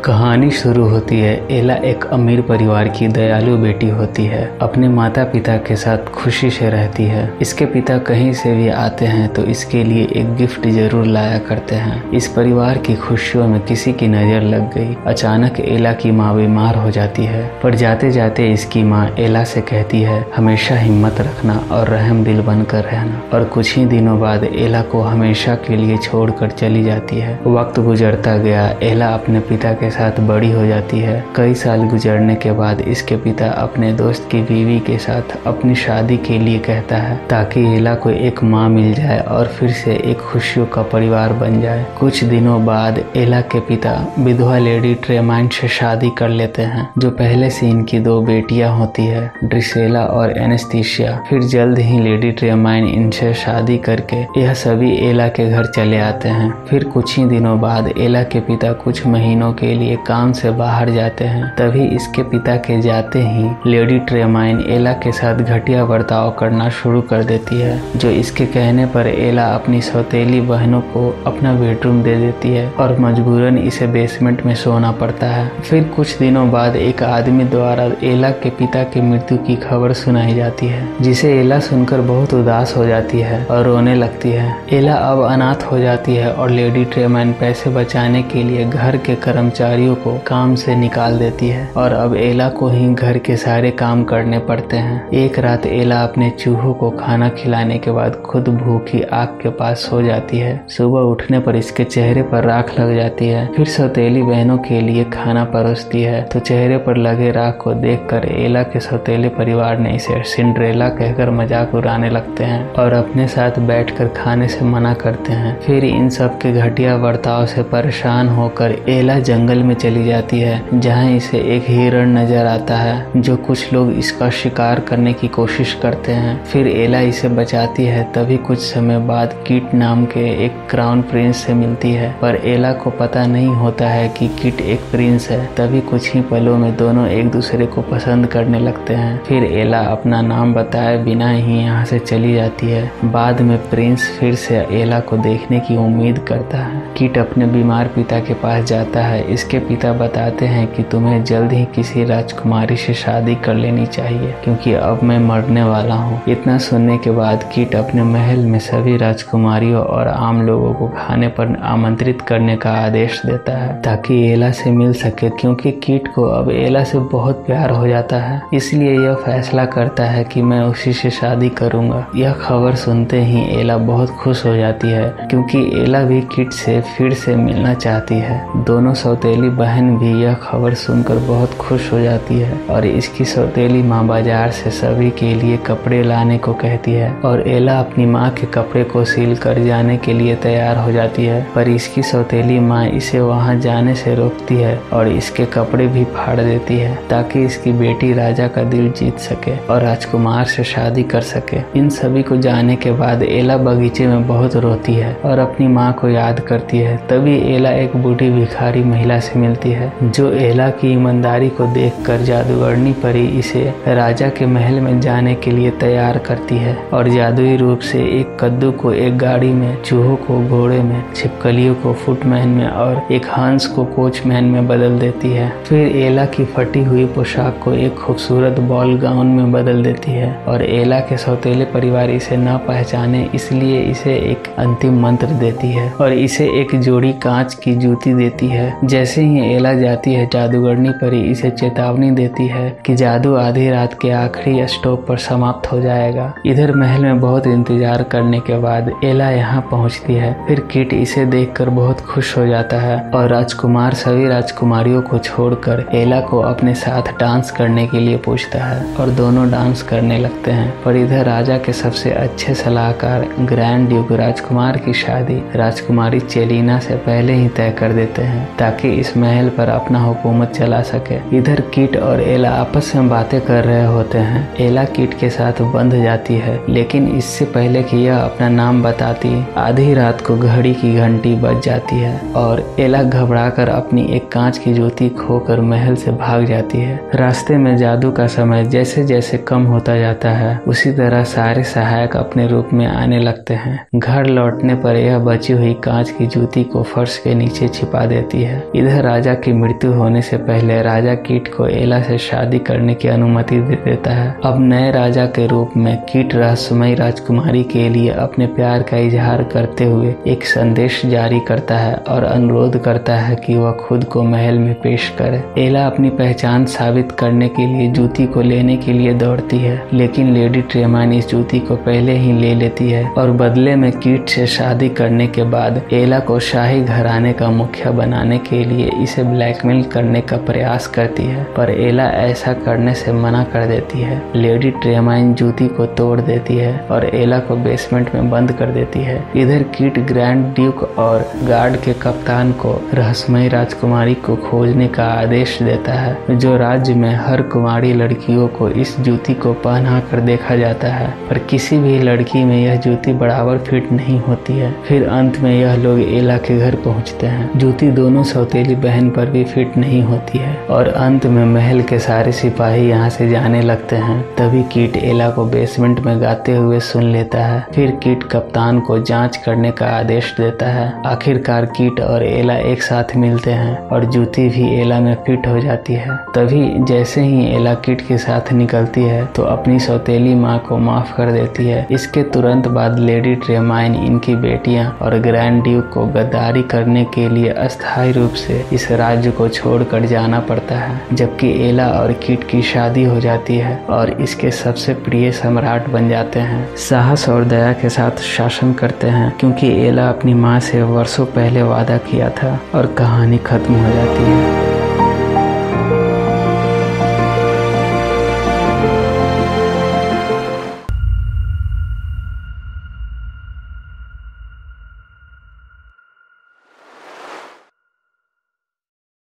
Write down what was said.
कहानी शुरू होती है। एला एक अमीर परिवार की दयालु बेटी होती है। अपने माता पिता के साथ खुशी से रहती है। इसके पिता कहीं से भी आते हैं तो इसके लिए एक गिफ्ट जरूर लाया करते हैं। इस परिवार की खुशियों में किसी की नज़र लग गई। अचानक एला की माँ बीमार हो जाती है, पर जाते जाते इसकी माँ एला से कहती है हमेशा हिम्मत रखना और रहम दिल बनकर रहना। और कुछ ही दिनों बाद एला को हमेशा के लिए छोड़कर चली जाती है। वक्त गुजरता गया। एला अपने पिता के साथ बड़ी हो जाती है। कई साल गुजरने के बाद इसके पिता अपने दोस्त की बीवी के साथ अपनी शादी के लिए कहता है ताकि एला को एक माँ मिल जाए और फिर से एक खुशियों का परिवार बन जाए। कुछ दिनों बाद एला के पिता विधवा लेडी ट्रेमाइन से शादी कर लेते हैं, जो पहले से इनकी दो बेटियां होती है, ड्रिसेला और एनेस्थीसिया। फिर जल्द ही लेडी ट्रेमाइन इनसे शादी करके यह सभी एला के घर चले आते हैं। फिर कुछ ही दिनों बाद एला के पिता कुछ महीनों के लिए काम से बाहर जाते हैं। तभी इसके पिता के जाते ही लेडी ट्रेमाइन एला के साथ घटिया बर्ताव करना शुरू कर देती है, जो इसके कहने पर एला अपनी सौतेली बहनों को अपना बेडरूम दे देती है और मजबूरन इसे बेसमेंट में सोना पड़ता है। फिर कुछ दिनों बाद एक आदमी द्वारा एला के पिता की मृत्यु की खबर सुनाई जाती है, जिसे एला सुनकर बहुत उदास हो जाती है और रोने लगती है। एला अब अनाथ हो जाती है और लेडी ट्रेमाइन पैसे बचाने के लिए घर के कर्मचारियों को काम से निकाल देती है और अब एला को ही घर के सारे काम करने पड़ते हैं। एक रात एला अपने चूहों को खाना खिलाने के बाद खुद भूखी आग के पास सो जाती है। सुबह उठने पर इसके चेहरे पर राख लग जाती है। फिर सौतेली बहनों के लिए खाना परोसती है तो चेहरे पर लगे राख को देखकर एला के सौतेले परिवार ने इसे सिंड्रेला कहकर मजाक उड़ाने लगते हैं और अपने साथ बैठकर खाने से मना करते हैं। फिर इन सब के घटिया बर्ताव से परेशान होकर एला जंगल में चली जाती है, जहां इसे एक हिरण नजर आता है, जो कुछ लोग इसका शिकार करने की कोशिश करते हैं। फिर एला इसे बचाती है। तभी कुछ समय बाद किट नाम के एक क्राउन प्रिंस से मिलती है, पर एला को पता नहीं होता है कि किट एक प्रिंस है। तभी कुछ ही पलों में दोनों एक दूसरे को पसंद करने लगते हैं। फिर एला अपना नाम बताए बिना ही यहाँ से चली जाती है। बाद में प्रिंस फिर से एला को देखने की उम्मीद करता है। किट अपने बीमार पिता के पास जाता है। इसके पिता बताते हैं कि तुम्हें जल्द ही किसी राजकुमारी से शादी कर लेनी चाहिए, क्योंकि अब मैं मरने वाला हूँ। इतना सुनने के बाद किट अपने महल में सभी राजकुमारियों और आम लोगों को खाने पर आमंत्रित करने का आदेश देता है ताकि एला से मिल सके, क्योंकि किट को अब एला से बहुत प्यार हो जाता है। इसलिए यह फैसला करता है कि मैं उसी से शादी करूंगा। यह खबर सुनते ही एला बहुत खुश हो जाती है, क्योंकि एला भी किट से फिर से मिलना चाहती है। दोनों सौतेली बहन भी यह खबर सुनकर बहुत खुश हो जाती है और इसकी सौतेली माँ बाजार से सभी के लिए कपड़े लाने को कहती है और एला अपनी माँ के कपड़े को सील कर जाने के लिए तैयार हो जाती है, पर इसकी सौतेली माँ इसे वहाँ जाने से रोकती है और इसके कपड़े भी फाड़ देती है ताकि इसकी बेटी राजा का दिल जीत सके और राजकुमार से शादी कर सके। इन सभी को जाने के बाद एला बगीचे में बहुत रोती है और अपनी माँ को याद करती है। तभी एला एक बूढ़ी भिखारी महिला से मिलती है, जो एला की ईमानदारी को देखकर जादूगरनी परी इसे राजा के महल में जाने के लिए तैयार करती है और जादुई रूप से एक कद्दू को एक गाड़ी में, चूहों को घोड़े में, छिपकलियों को फुटमैन में और एक हंस को कोचमैन में बदल देती है। फिर एला की फटी हुई पोशाक को एक खूबसूरत बॉल गाउन में बदल देती है और एला के सौतेले परिवार इसे न पहचाने इसलिए इसे एक अंतिम मंत्र देती है और इसे एक जोड़ी कांच की जूती देती है। जैसे ही एला जाती है, जादूगरनी परी इसे चेतावनी देती है कि जादू आधी रात के आखिरी स्टॉप पर समाप्त हो जाएगा। इधर महल में बहुत इंतजार करने के बाद एला यहाँ पहुँचती है। फिर किट इसे देखकर बहुत खुश हो जाता है और राजकुमार सभी राजकुमारियों को छोड़कर एला को अपने साथ डांस करने के लिए पूछता है और दोनों डांस करने लगते हैं। पर इधर राजा के सबसे अच्छे सलाहकार ग्रैंड ड्यूक राजकुमार की शादी राजकुमारी चेलिना से पहले ही तय कर देते हैं ताकि इस महल पर अपना हुकूमत चला सके। इधर किट और एला आपस में बातें कर रहे होते हैं। एला किट के साथ बंध जाती है, लेकिन इससे पहले कि यह अपना नाम बताती आधी रात को घड़ी की घंटी बज जाती है और एला घबराकर अपनी एक कांच की जूती खोकर महल से भाग जाती है। रास्ते में जादू का समय जैसे जैसे कम होता जाता है, उसी तरह सारे सहायक अपने रूप में आने लगते हैं। घर लौटने पर यह बची हुई कांच की जूती को फर्श के नीचे छिपा देती है। इधर इधर राजा की मृत्यु होने से पहले राजा कीट को एला से शादी करने की अनुमति दे देता है। अब नए राजा के रूप में कीट रहस्यमयी राजकुमारी के लिए अपने प्यार का इजहार करते हुए एक संदेश जारी करता है और अनुरोध करता है कि वह खुद को महल में पेश करे। एला अपनी पहचान साबित करने के लिए जूती को लेने के लिए दौड़ती है, लेकिन लेडी ट्रेमाइन इस जूती को पहले ही ले लेती है और बदले में कीट से शादी करने के बाद एला को शाही घराने का मुखिया बनाने के लिए इसे ब्लैकमेल करने का प्रयास करती है, पर एला ऐसा करने से मना कर देती है। लेडी ट्रेमाइन जूती को तोड़ देती है और एला को बेसमेंट में बंद कर देती है। इधर कीट ग्रैंड ड्यूक और गार्ड के कप्तान को रहस्यमयी राजकुमारी को खोजने का आदेश देता है। जो राज्य में हर कुमारी लड़कियों को इस जूती को पहना कर देखा जाता है, पर किसी भी लड़की में यह जूती बराबर फिट नहीं होती है। फिर अंत में यह लोग एला के घर पहुंचते हैं। जूती दोनों सौतेली बहन पर भी फिट नहीं होती है और अंत में महल के सारे सिपाही यहाँ से जाने लगते हैं। तभी कीट एला को बेसमेंट में गाते हुए सुन लेता है। फिर कीट कप्तान को जांच करने का आदेश देता है। आखिरकार कीट और एला एक साथ मिलते हैं और जूती भी एला में फिट हो जाती है। तभी जैसे ही एला कीट के साथ निकलती है तो अपनी सौतेली माँ को माफ कर देती है। इसके तुरंत बाद लेडी ट्रेमाइन, इनकी बेटियां और ग्रैंड ड्यूक को गद्दारी करने के लिए अस्थायी रूप से इस राज्य को छोड़कर जाना पड़ता है, जबकि एला और कीट की शादी हो जाती है और इसके सबसे प्रिय सम्राट बन जाते हैं। साहस और दया के साथ शासन करते हैं, क्योंकि एला अपनी माँ से वर्षों पहले वादा किया था और कहानी खत्म हो जाती है।